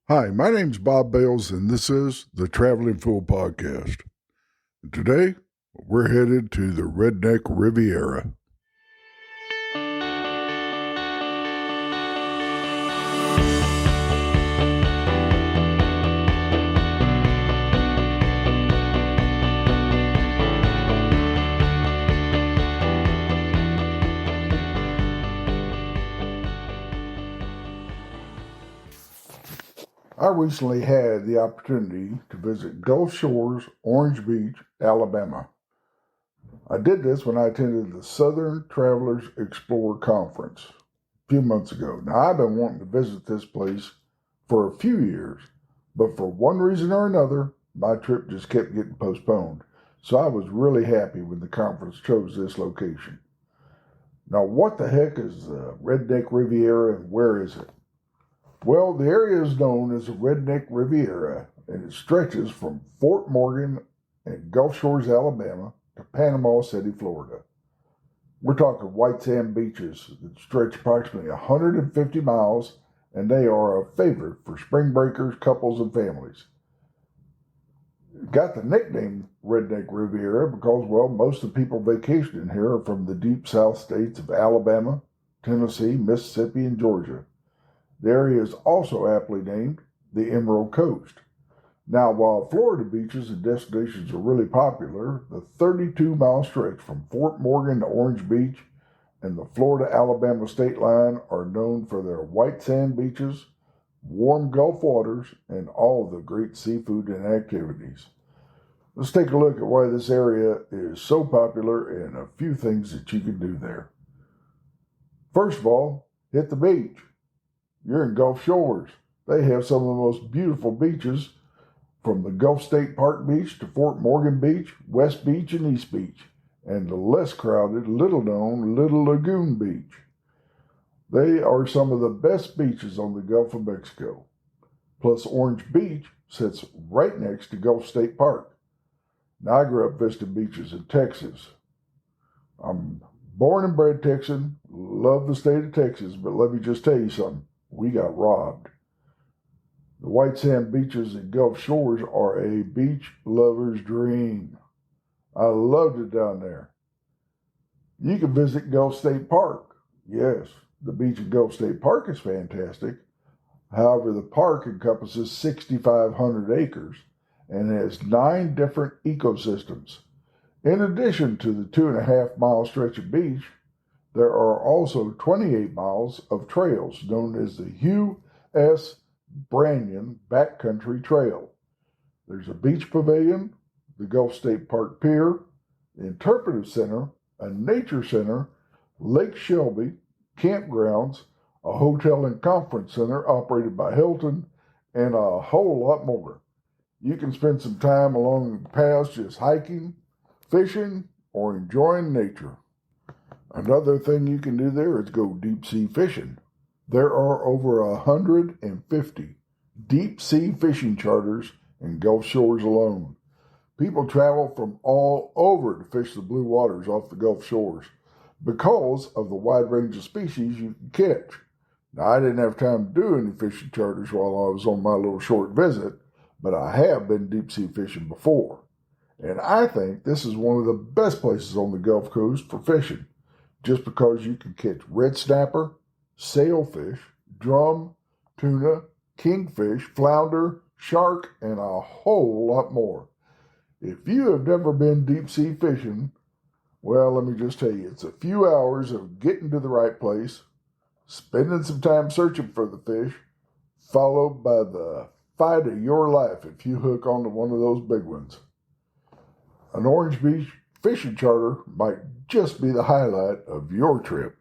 Hi, my name's Bob Bales, and this is the Traveling Fool Podcast. And today, we're headed to the Redneck Riviera. I recently had the opportunity to visit Gulf Shores, Orange Beach, Alabama. I did this when I attended the Southern Travelers Explorer Conference a few months ago. Now, I've been wanting to visit this place for a few years, but for one reason or another, my trip just kept getting postponed. So I was really happy when the conference chose this location. Now, what the heck is the Redneck Riviera and where is it? Well, the area is known as the Redneck Riviera, and it stretches from Fort Morgan and Gulf Shores, Alabama, to Panama City, Florida. We're talking white sand beaches that stretch approximately 150 miles, and they are a favorite for spring breakers, couples, and families. It got the nickname Redneck Riviera because, well, most of the people vacationing here are from the deep south states of Alabama, Tennessee, Mississippi, and Georgia. The area is also aptly named the Emerald Coast. Now, while Florida beaches and destinations are really popular, the 32-mile stretch from Fort Morgan to Orange Beach and the Florida-Alabama state line are known for their white sand beaches, warm Gulf waters, and all the great seafood and activities. Let's take a look at why this area is so popular and a few things that you can do there. First of all, hit the beach. You're in Gulf Shores. They have some of the most beautiful beaches, from the Gulf State Park Beach to Fort Morgan Beach, West Beach, and East Beach, and the less crowded, little-known Little Lagoon Beach. They are some of the best beaches on the Gulf of Mexico. Plus, Orange Beach sits right next to Gulf State Park. Now, I grew up visiting beaches in Texas. I'm born and bred Texan, love the state of Texas, but let me just tell you something. We got robbed. The white sand beaches in Gulf Shores are a beach lover's dream. I loved it down there. You can visit Gulf State Park. Yes, the beach in Gulf State Park is fantastic. However, the park encompasses 6,500 acres and has 9 different ecosystems. In addition to the 2.5-mile stretch of beach, there are also 28 miles of trails known as the Hugh S. Branyan Backcountry Trail. There's a beach pavilion, the Gulf State Park Pier, the Interpretive Center, a nature center, Lake Shelby, campgrounds, a hotel and conference center operated by Hilton, and a whole lot more. You can spend some time along the paths just hiking, fishing, or enjoying nature. Another thing you can do there is go deep sea fishing. There are over 150 deep sea fishing charters in Gulf Shores alone. People travel from all over to fish the blue waters off the Gulf Shores because of the wide range of species you can catch. Now, I didn't have time to do any fishing charters while I was on my little short visit, but I have been deep sea fishing before. And I think this is one of the best places on the Gulf Coast for fishing, just because you can catch red snapper, sailfish, drum, tuna, kingfish, flounder, shark, and a whole lot more. If you have never been deep sea fishing, well, let me just tell you, it's a few hours of getting to the right place, spending some time searching for the fish, followed by the fight of your life if you hook onto one of those big ones. An Orange Beach fishing charter might just be the highlight of your trip.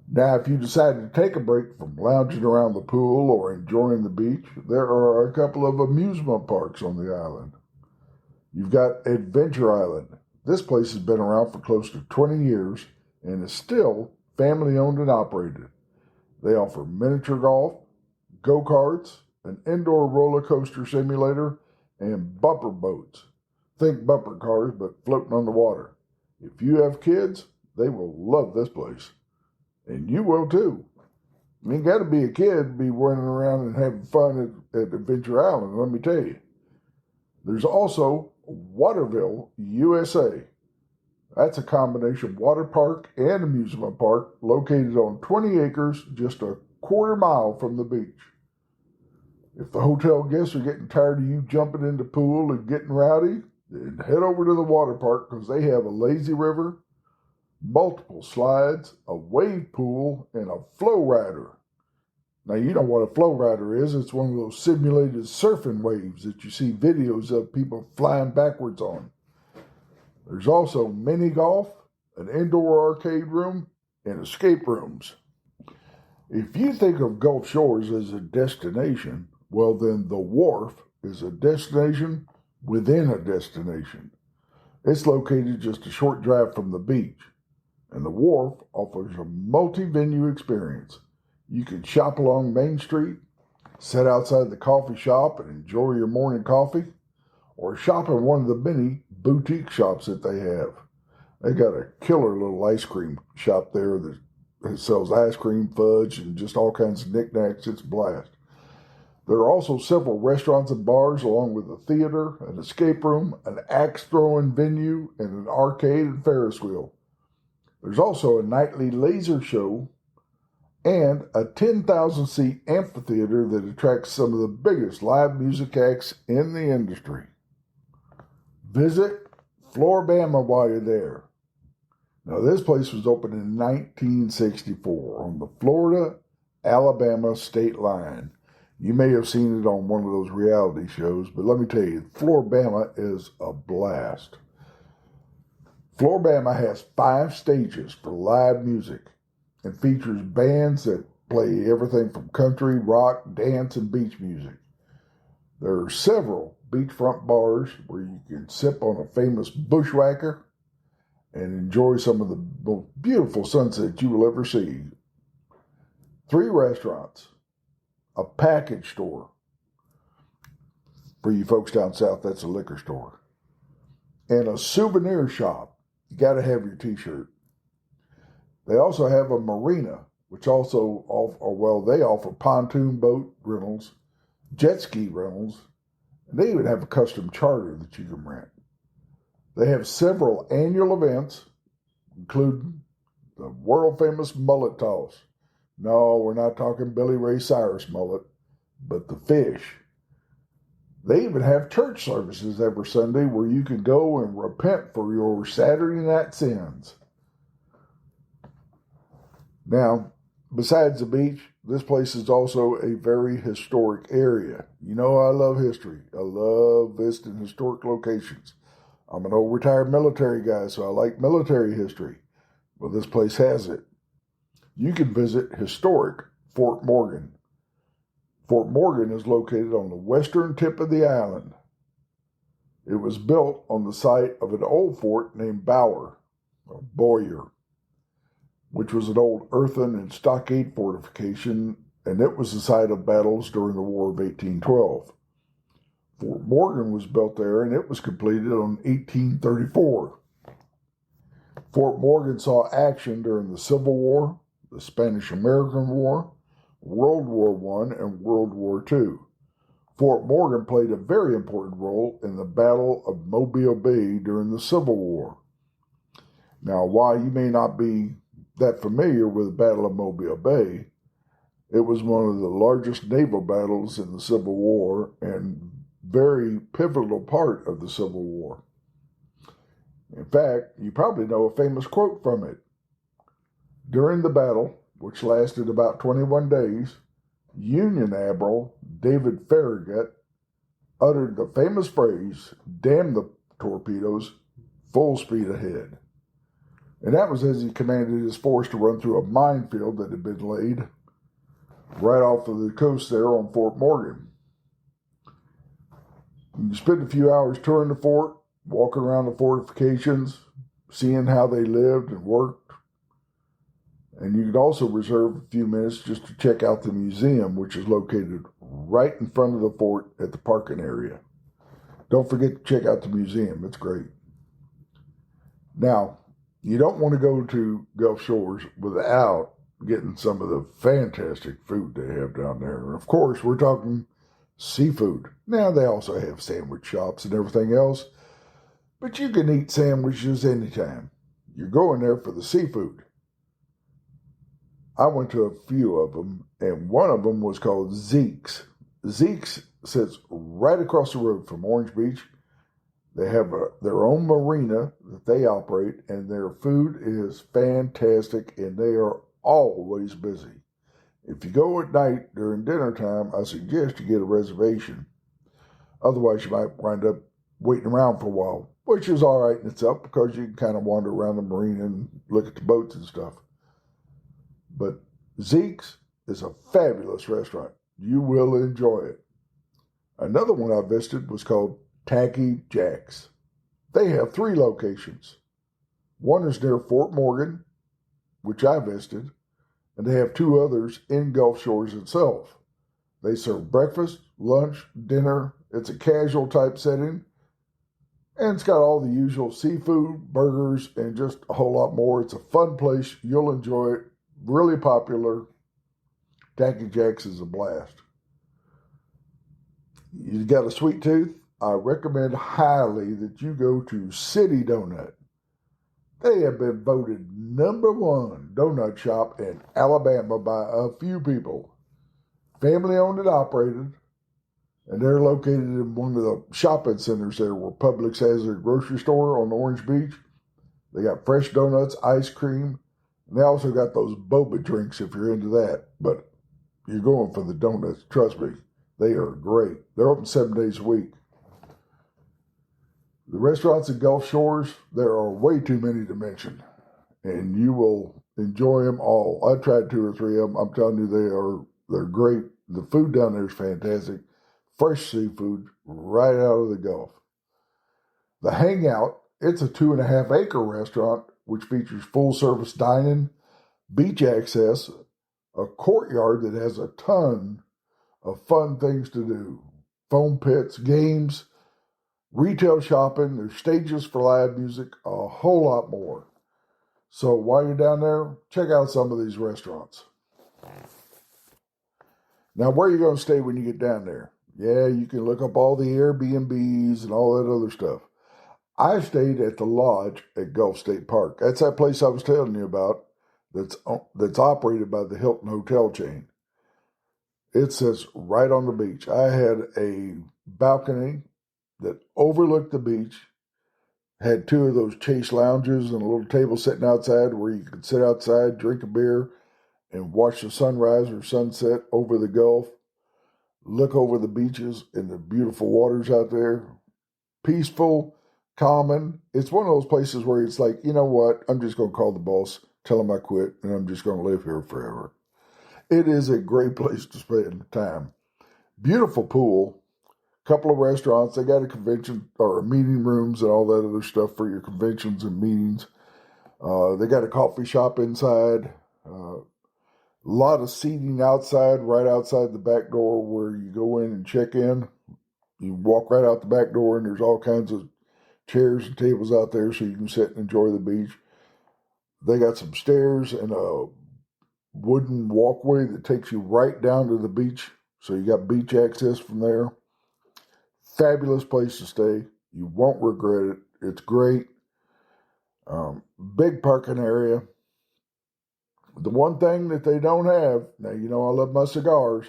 Now, if you decide to take a break from lounging around the pool or enjoying the beach, there are a couple of amusement parks on the island. You've got Adventure Island. This place has been around for close to 20 years and is still family owned and operated. They offer miniature golf, go-karts, an indoor roller coaster simulator, and bumper boats. Think bumper cars, but floating on the water. If you have kids, they will love this place. And you will too. You got to be a kid to be running around and having fun at Adventure Island, let me tell you. There's also Waterville, USA. That's a combination water park and amusement park located on 20 acres just a quarter mile from the beach. If the hotel guests are getting tired of you jumping in the pool and getting rowdy, then head over to the water park because they have a lazy river, multiple slides, a wave pool, and a flow rider. Now, you know what a flow rider is. It's one of those simulated surfing waves that you see videos of people flying backwards on. There's also mini golf, an indoor arcade room, and escape rooms. If you think of Gulf Shores as a destination, well, then the Wharf is a destination within a destination. It's located just a short drive from the beach, and the Wharf offers a multi-venue experience. You can shop along Main Street, sit outside the coffee shop and enjoy your morning coffee, or shop in one of the many boutique shops that they have. They got a killer little ice cream shop there that sells ice cream, fudge, and just all kinds of knickknacks. It's a blast. There are also several restaurants and bars, along with a theater, an escape room, an axe-throwing venue, and an arcade and Ferris wheel. There's also a nightly laser show and a 10,000-seat amphitheater that attracts some of the biggest live music acts in the industry. Visit Floribama while you're there. Now, this place was opened in 1964 on the Florida-Alabama state line. You may have seen it on one of those reality shows, but let me tell you, Floribama is a blast. Floribama has 5 stages for live music and features bands that play everything from country, rock, dance, and beach music. There are several beachfront bars where you can sip on a famous bushwhacker and enjoy some of the most beautiful sunsets you will ever see. 3 restaurants, a package store. For you folks down south, that's a liquor store. And a souvenir shop. You got to have your t-shirt. They also have a marina, which also they offer pontoon boat rentals, jet ski rentals, and they even have a custom charter that you can rent. They have several annual events, including the world-famous mullet toss. No, we're not talking Billy Ray Cyrus mullet, but the fish. They even have church services every Sunday where you can go and repent for your Saturday night sins. Now, besides the beach, this place is also a very historic area. You know I love history. I love visiting historic locations. I'm an old retired military guy, so I like military history. Well, this place has it. You can visit historic Fort Morgan. Fort Morgan is located on the western tip of the island. It was built on the site of an old fort named Boyer, which was an old earthen and stockade fortification, and it was the site of battles during the War of 1812. Fort Morgan was built there, and it was completed in 1834. Fort Morgan saw action during the Civil War, the Spanish-American War, World War I, and World War II. Fort Morgan played a very important role in the Battle of Mobile Bay during the Civil War. Now, while you may not be that familiar with the Battle of Mobile Bay, it was one of the largest naval battles in the Civil War and very pivotal part of the Civil War. In fact, you probably know a famous quote from it. During the battle, which lasted about 21 days, Union Admiral David Farragut uttered the famous phrase, "Damn the torpedoes, full speed ahead." And that was as he commanded his force to run through a minefield that had been laid right off of the coast there on Fort Morgan. You spend a few hours touring the fort, walking around the fortifications, seeing how they lived and worked. And you could also reserve a few minutes just to check out the museum, which is located right in front of the fort at the parking area. Don't forget to check out the museum. It's great. Now, you don't want to go to Gulf Shores without getting some of the fantastic food they have down there. And of course, we're talking seafood. Now, they also have sandwich shops and everything else, but you can eat sandwiches anytime. You're going there for the seafood. I went to a few of them, and one of them was called Zeke's. Zeke's sits right across the road from Orange Beach. They have their own marina that they operate, and their food is fantastic, and they are always busy. If you go at night during dinner time, I suggest you get a reservation. Otherwise, you might wind up waiting around for a while, which is all right in itself because you can kind of wander around the marina and look at the boats and stuff. But Zeke's is a fabulous restaurant. You will enjoy it. Another one I visited was called Tacky Jack's. They have 3 locations. One is near Fort Morgan, which I visited, and they have 2 others in Gulf Shores itself. They serve breakfast, lunch, dinner. It's a casual type setting, and it's got all the usual seafood, burgers, and just a whole lot more. It's a fun place. You'll enjoy it. Really popular. Tacky Jack's is a blast. You got a sweet tooth? I recommend highly that you go to City Donut. They have been voted #1 donut shop in Alabama by a few people. Family owned and operated, and they're located in one of the shopping centers there where Publix has their grocery store on Orange Beach. They got fresh donuts, ice cream, and they also got those boba drinks if you're into that. But you're going for the donuts, trust me. They are great. They're open 7 days a week. The restaurants in Gulf Shores, there are way too many to mention, and you will enjoy them all. I tried 2 or 3 of them. I'm telling you, they're great. The food down there is fantastic. Fresh seafood right out of the Gulf. The Hangout, it's a 2.5-acre restaurant which features full-service dining, beach access, a courtyard that has a ton of fun things to do. Foam pits, games, retail shopping, there's stages for live music, a whole lot more. So while you're down there, check out some of these restaurants. Now, where are you going to stay when you get down there? Yeah, you can look up all the Airbnbs and all that other stuff. I stayed at the lodge at Gulf State Park. That's that place I was telling you about that's operated by the Hilton Hotel chain. It sits right on the beach. I had a balcony that overlooked the beach, had 2 of those chase lounges and a little table sitting outside where you could sit outside, drink a beer, and watch the sunrise or sunset over the Gulf, look over the beaches and the beautiful waters out there. Peaceful, calming. It's one of those places where it's like, you know what, I'm just going to call the boss, tell him I quit, and I'm just going to live here forever. It is a great place to spend time. Beautiful pool. Couple of restaurants. They got a convention or meeting rooms and all that other stuff for your conventions and meetings. They got a coffee shop inside. A lot of seating outside, right outside the back door where you go in and check in. You walk right out the back door and there's all kinds of chairs and tables out there so you can sit and enjoy the beach. They got some stairs and a wooden walkway that takes you right down to the beach. So you got beach access from there. Fabulous place to stay. You won't regret it. It's great. Big parking area. The one thing that they don't have, now you know I love my cigars,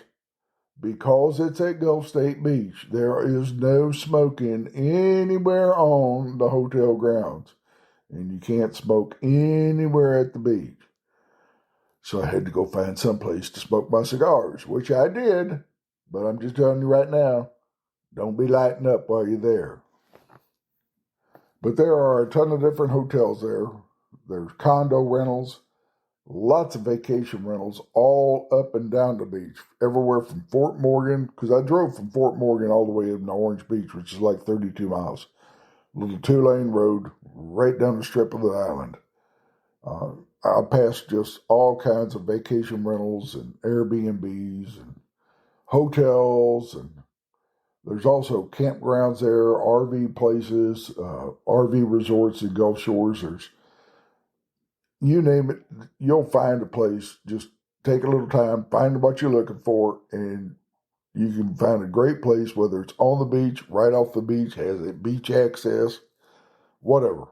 because it's at Gulf State Beach, there is no smoking anywhere on the hotel grounds. And you can't smoke anywhere at the beach. So I had to go find someplace to smoke my cigars, which I did. But I'm just telling you right now, don't be lighting up while you're there. But there are a ton of different hotels there. There's condo rentals, lots of vacation rentals, all up and down the beach. Everywhere from Fort Morgan, because I drove from Fort Morgan all the way up to Orange Beach, which is like 32 miles. Little 2-lane road right down the strip of the island. I passed just all kinds of vacation rentals and Airbnbs and hotels, and there's also campgrounds there, RV places, RV resorts in Gulf Shores. There's you name it, you'll find a place. Just take a little time, find what you're looking for, and you can find a great place, whether it's on the beach, right off the beach, has a beach access, whatever.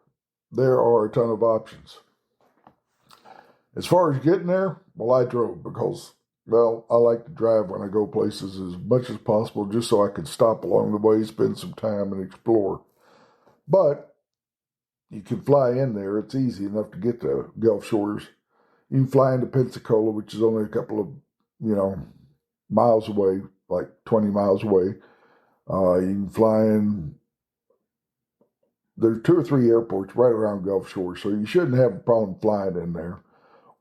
There are a ton of options. As far as getting there, well, I drove because, well, I like to drive when I go places as much as possible just so I can stop along the way, spend some time, and explore. But you can fly in there. It's easy enough to get to Gulf Shores. You can fly into Pensacola, which is only a couple of, miles away, like 20 miles away. You can fly in. There's 2 or 3 airports right around Gulf Shores, so you shouldn't have a problem flying in there.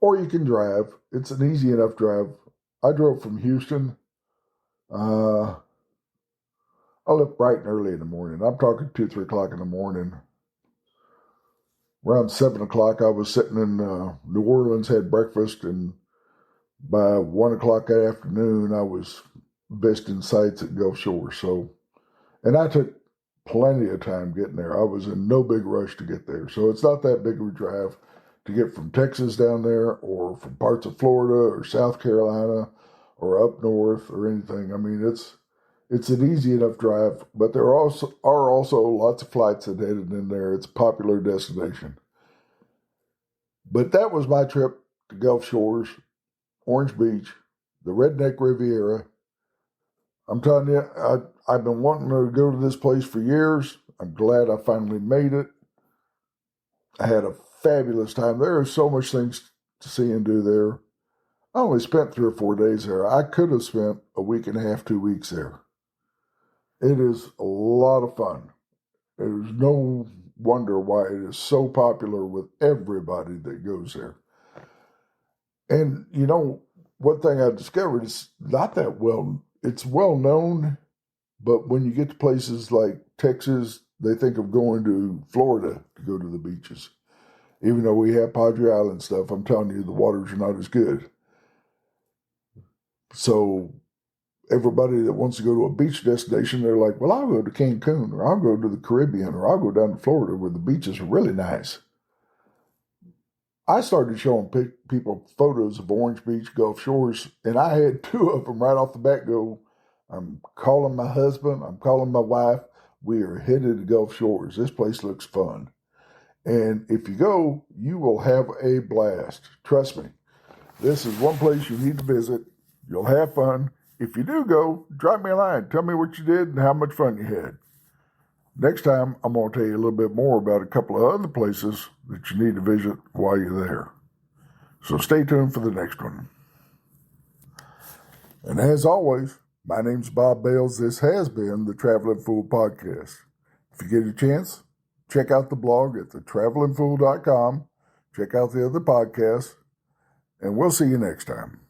Or you can drive. It's an easy enough drive. I drove from Houston. I left bright and early in the morning. I'm talking 2, 3 o'clock in the morning. Around 7 o'clock, I was sitting in New Orleans, had breakfast, and by 1 o'clock that afternoon, I was visiting sites at Gulf Shores. And I took plenty of time getting there. I was in no big rush to get there, so it's not that big of a drive to get from Texas down there, or from parts of Florida or South Carolina, or up north or anything. I mean, it's an easy enough drive, but there are also lots of flights that headed in there. It's a popular destination. But that was my trip to Gulf Shores, Orange Beach, the Redneck Riviera. I'm telling you, I've been wanting to go to this place for years. I'm glad I finally made it. I had a fabulous time. There are so much things to see and do there. I only spent 3 or 4 days there. I could have spent a week and a half, 2 weeks there. It is a lot of fun. There's no wonder why it is so popular with everybody that goes there. And, one thing I discovered is not that it's well known, but when you get to places like Texas, they think of going to Florida to go to the beaches. Even though we have Powdery Island stuff, I'm telling you, the waters are not as good. So everybody that wants to go to a beach destination, they're like, well, I'll go to Cancun, or I'll go to the Caribbean, or I'll go down to Florida where the beaches are really nice. I started showing people photos of Orange Beach, Gulf Shores, and I had 2 of them right off the bat go, I'm calling my husband, I'm calling my wife, we are headed to Gulf Shores. This place looks fun. And if you go, you will have a blast. Trust me. This is one place you need to visit. You'll have fun. If you do go, drop me a line. Tell me what you did and how much fun you had. Next time, I'm going to tell you a little bit more about a couple of other places that you need to visit while you're there. So stay tuned for the next one. And as always, my name's Bob Bales. This has been the Traveling Fool Podcast. If you get a chance, check out the blog at thetravelingfool.com. Check out the other podcasts, and we'll see you next time.